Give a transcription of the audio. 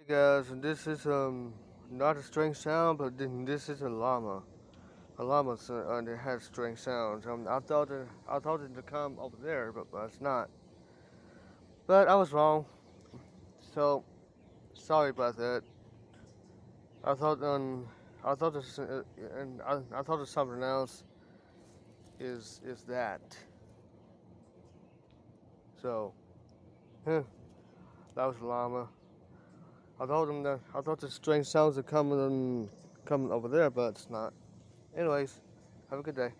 Hey guys, this is not a strange sound, but this is a llama. A llama that has strange sounds. I thought it to come over there, but it's not. But I was wrong. So sorry about that. I thought I thought this and I thought it's something else. Is that? So huh, that was a llama. I thought the strange sounds are coming over there, but it's not. Anyways, have a good day.